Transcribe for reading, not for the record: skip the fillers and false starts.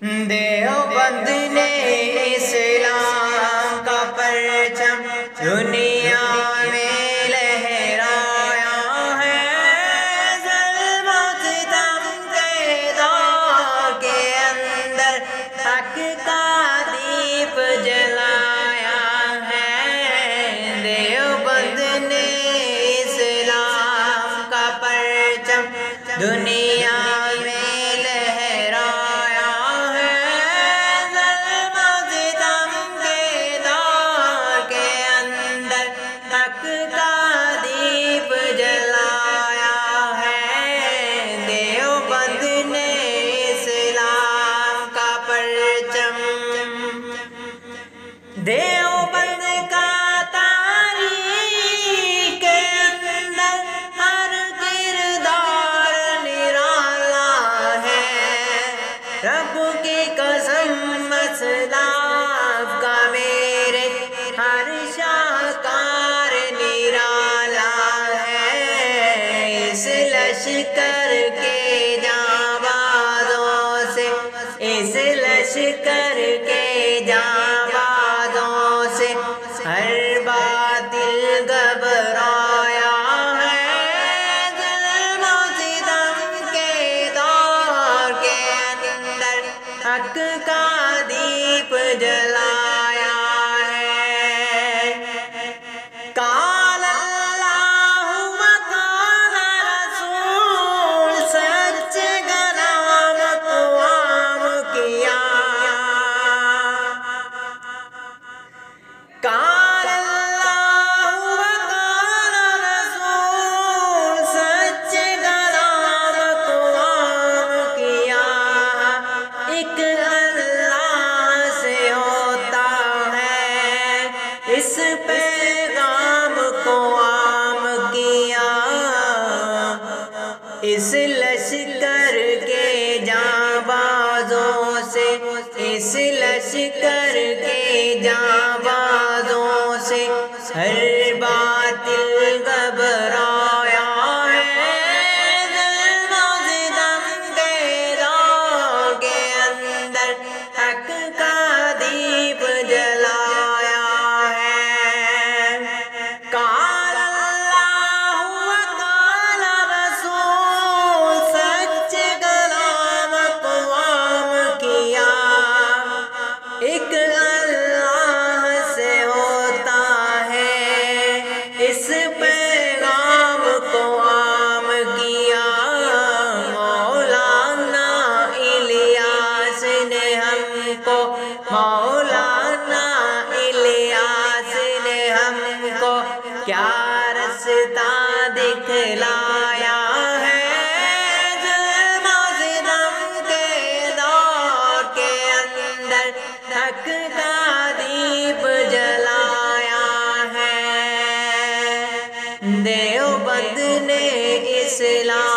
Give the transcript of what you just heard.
دیوبند نے اسلام کا پرچم دنیا میں لہرایا ہے، ظلم و ستم کے دور کے اندر حق کا دیپ جلایا ہے۔ دیوبند نے اسلام کا پرچم دنیا دیوبند کا تاریخ کے اندر ہر کردار نرالا ہے، رب کی قسم اسلاف کا میرے ہر شاہکار نرالا ہے۔ اس لشکر کے جانبازوں سے، اس لشکر کے جانبازوں سے ہر باطل گھبرایا ہے، ظلم و ستم کے دور کے اندر حق کا دیپ جلایا ہے۔ قال اللہ و قال رسول، سچ کلام کو عام کیا۔ قال اللہ و قال رسول، سچ کلام کو عام کیا۔ ایک اللہ سے ہوتا ہے، اس پیغام کو عام کیا۔ اس لشکر کے جانبازوں سے، اس لشکر کے جانبازوں سے ہر باطل گھبرایا ہے، ظلم و ستم کے دور کے اندر حق کا دیپ جلایا ہے۔ قال اللہ و قال رسول، سچ کلام کو عام کیا۔ ایک اللہ سے ہوتا ہے، اس پیغام کو عام کیا۔ مولانا الیاس نے ہم کو، مولانا الیاس نے ہم کو کیا رستہ دکھلایا ہے، ظلم و ستم کے دور کے اندر حق کا دیپ جلایا ہے۔ دیوبند نے اسلام